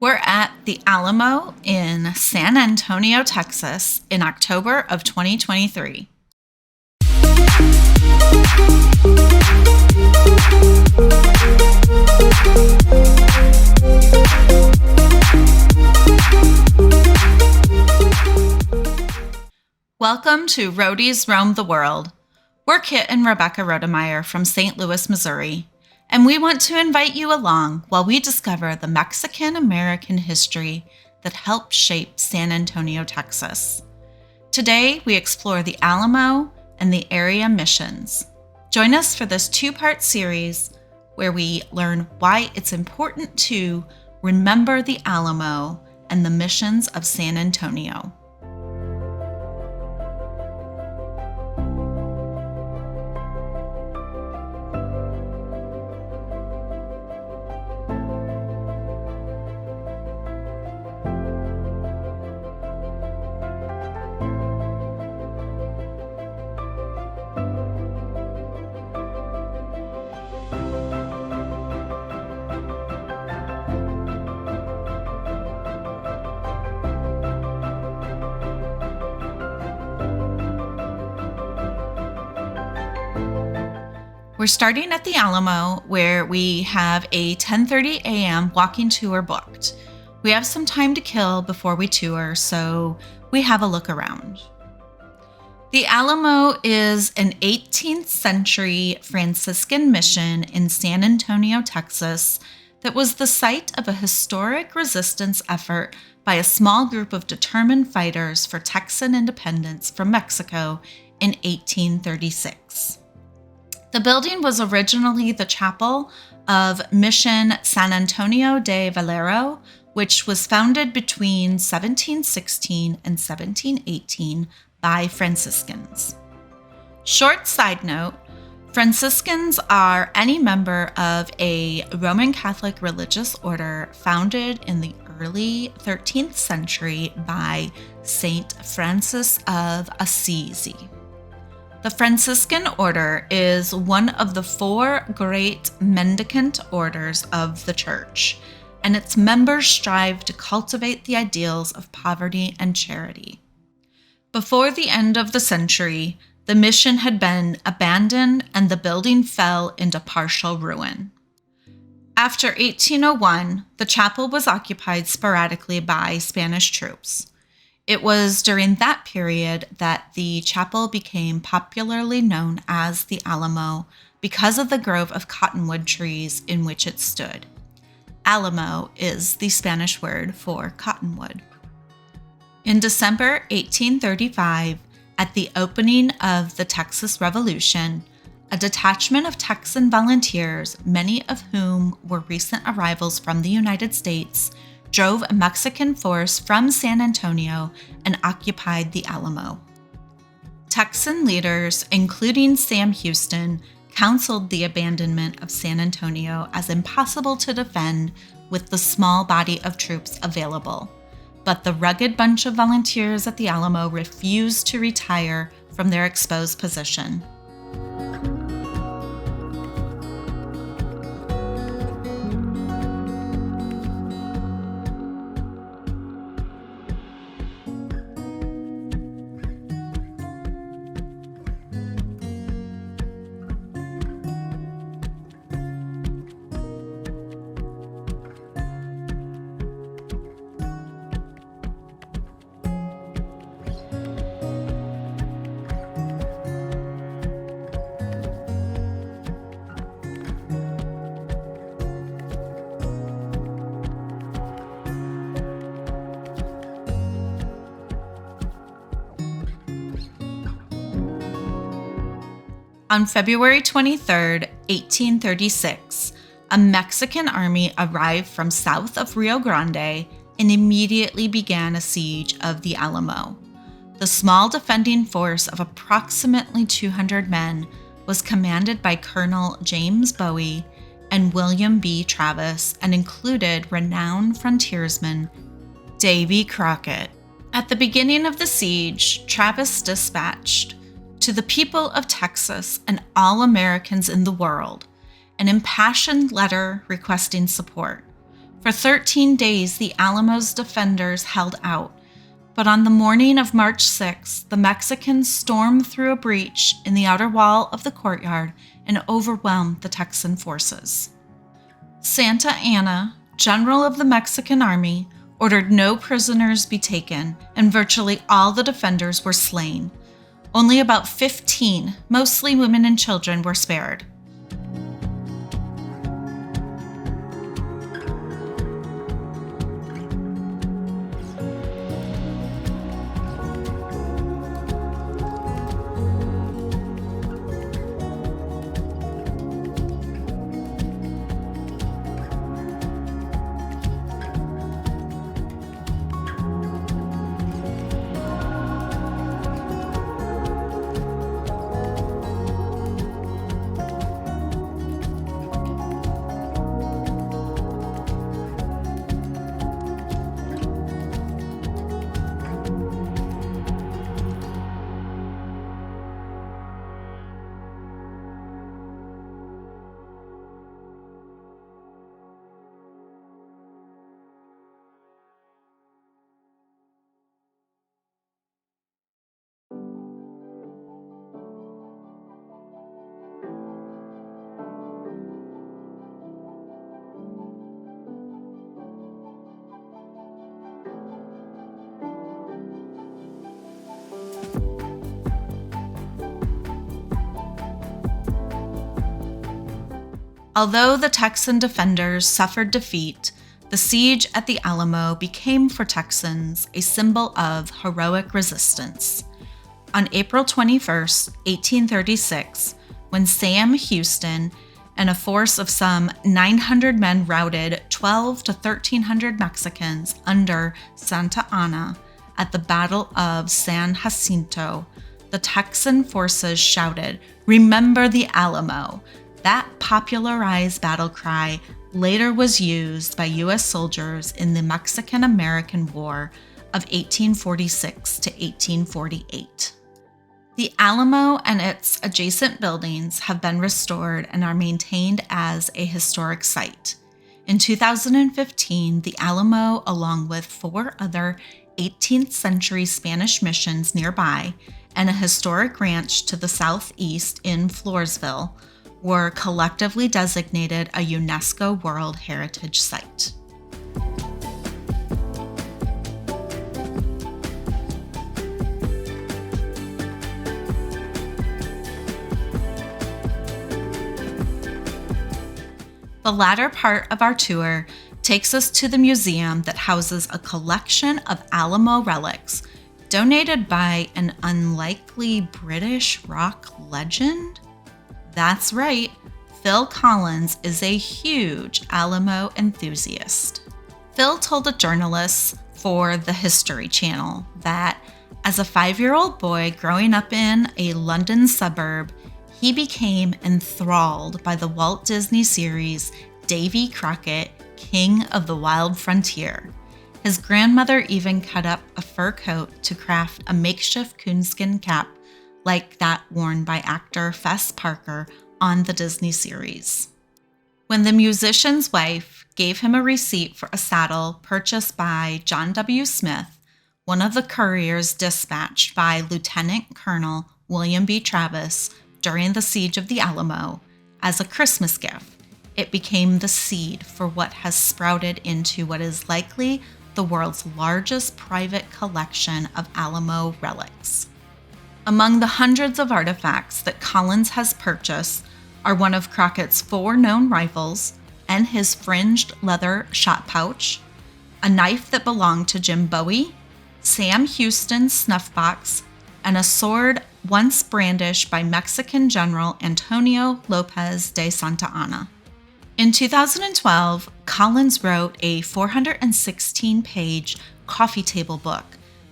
We're at the Alamo in San Antonio, Texas in October of 2023. Welcome to Roadies Roam the World. We're Kit and Rebecca Rodemeyer from St. Louis, Missouri, and we want to invite you along while we discover the Mexican-American history that helped shape San Antonio, Texas. Today, we explore the Alamo and the area missions. Join us for this two-part series where we learn why it's important to remember the Alamo and the missions of San Antonio. We're starting at the Alamo, where we have a 10:30 a.m. walking tour booked. We have some time to kill before we tour, so we have a look around. The Alamo is an 18th century Franciscan mission in San Antonio, Texas, that was the site of a historic resistance effort by a small group of determined fighters for Texan independence from Mexico in 1836. The building was originally the chapel of Mission San Antonio de Valero, which was founded between 1716 and 1718 by Franciscans. Short side note, Franciscans are any member of a Roman Catholic religious order founded in the early 13th century by Saint Francis of Assisi. The Franciscan order is one of the four great mendicant orders of the Church, and its members strive to cultivate the ideals of poverty and charity. Before the end of the century, the mission had been abandoned and the building fell into partial ruin. After 1801, the chapel was occupied sporadically by Spanish troops. It was during that period that the chapel became popularly known as the Alamo because of the grove of cottonwood trees in which it stood. Alamo is the Spanish word for cottonwood. In December 1835, at the opening of the Texas Revolution, a detachment of Texan volunteers, many of whom were recent arrivals from the United States, drove a Mexican force from San Antonio and occupied the Alamo. Texan leaders, including Sam Houston, counseled the abandonment of San Antonio as impossible to defend with the small body of troops available. But the rugged bunch of volunteers at the Alamo refused to retire from their exposed position. On February 23, 1836, a Mexican army arrived from south of Rio Grande and immediately began a siege of the Alamo. The small defending force of approximately 200 men was commanded by Colonel James Bowie and William B. Travis and included renowned frontiersman Davy Crockett. At the beginning of the siege, Travis dispatched to the people of Texas and all Americans in the world an impassioned letter requesting support. For 13 days, the Alamo's defenders held out, but on the morning of March 6, the Mexicans stormed through a breach in the outer wall of the courtyard and overwhelmed the Texan forces. Santa Anna, general of the Mexican army, ordered no prisoners be taken, and virtually all the defenders were slain. Only about 15, mostly women and children, were spared. Although the Texan defenders suffered defeat, the siege at the Alamo became for Texans a symbol of heroic resistance. On April 21, 1836, when Sam Houston and a force of some 900 men routed 12 to 1,300 Mexicans under Santa Anna at the Battle of San Jacinto, the Texan forces shouted, "Remember the Alamo." That popularized battle cry later was used by U.S. soldiers in the Mexican-American War of 1846 to 1848. The Alamo and its adjacent buildings have been restored and are maintained as a historic site. In 2015, the Alamo, along with 4 other 18th century Spanish missions nearby and a historic ranch to the southeast in Floresville, were collectively designated a UNESCO World Heritage Site. The latter part of our tour takes us to the museum that houses a collection of Alamo relics donated by an unlikely British rock legend. That's right, Phil Collins is a huge Alamo enthusiast. Phil told a journalist for the History Channel that as a 5-year-old boy growing up in a London suburb, he became enthralled by the Walt Disney series Davy Crockett, King of the Wild Frontier. His grandmother even cut up a fur coat to craft a makeshift coonskin cap like that worn by actor Fess Parker on the Disney series. When the musician's wife gave him a receipt for a saddle purchased by John W. Smith, one of the couriers dispatched by Lieutenant Colonel William B. Travis during the siege of the Alamo, as a Christmas gift, it became the seed for what has sprouted into what is likely the world's largest private collection of Alamo relics. Among the hundreds of artifacts that Collins has purchased are one of Crockett's 4 known rifles and his fringed leather shot pouch, a knife that belonged to Jim Bowie, Sam Houston's snuff box, and a sword once brandished by Mexican General Antonio Lopez de Santa Anna. In 2012, Collins wrote a 416-page coffee table book,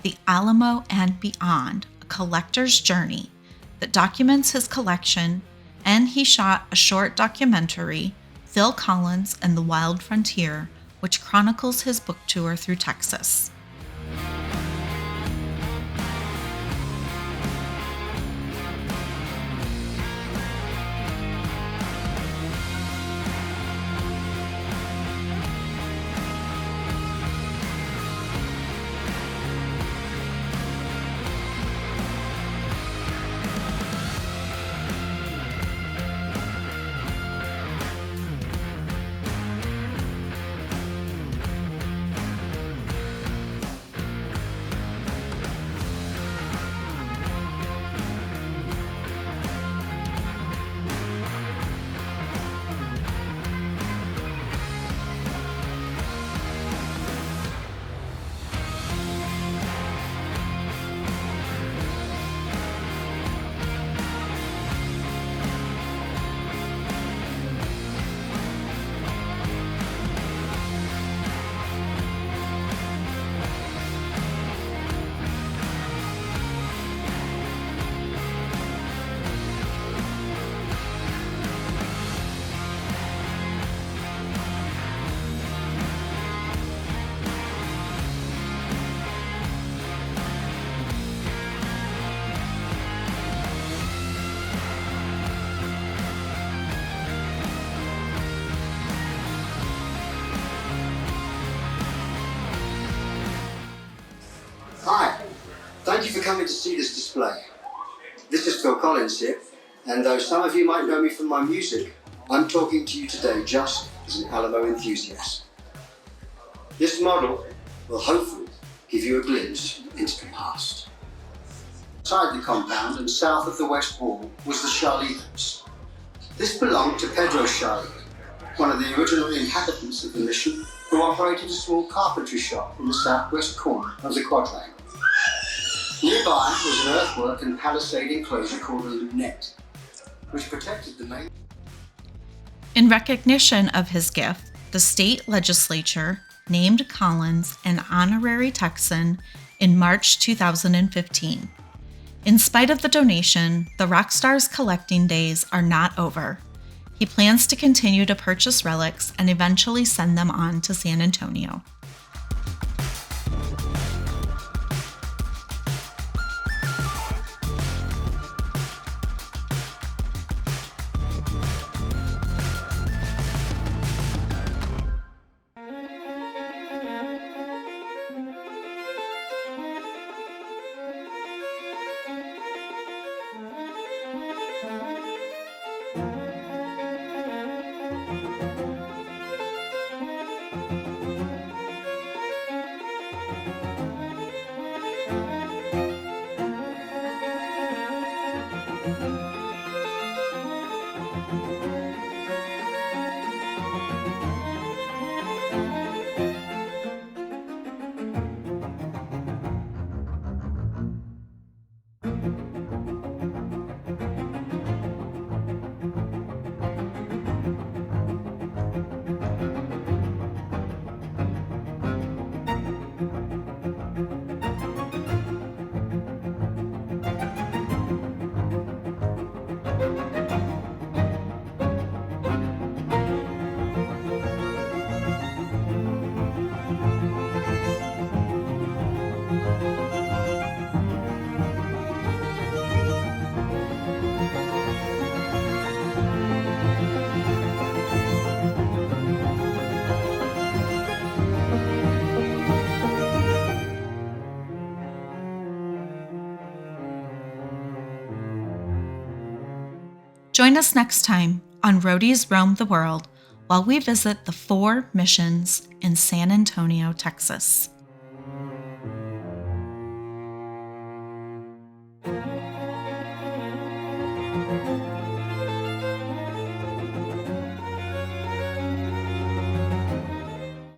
The Alamo and Beyond, a collector's journey, that documents his collection, and he shot a short documentary, Phil Collins and the Wild Frontier, which chronicles his book tour through Texas. Thank you for coming to see this display. This is Phil Collins here, and though some of you might know me from my music, I'm talking to you today just as an Alamo enthusiast. This model will hopefully give you a glimpse into the past. Inside the compound and south of the west wall was the Charlie house. This belonged to Pedro Charlie, one of the original inhabitants of the mission, who operated a small carpentry shop in the southwest corner of the quadrangle. Nearby was an earthwork and palisade enclosure called a lunette, which protected the main. In recognition of his gift, the state legislature named Collins an honorary Texan in March 2015. In spite of the donation, the rock star's collecting days are not over. He plans to continue to purchase relics and eventually send them on to San Antonio. Join us next time on Roadies Roam the World while we visit the 4 missions in San Antonio, Texas.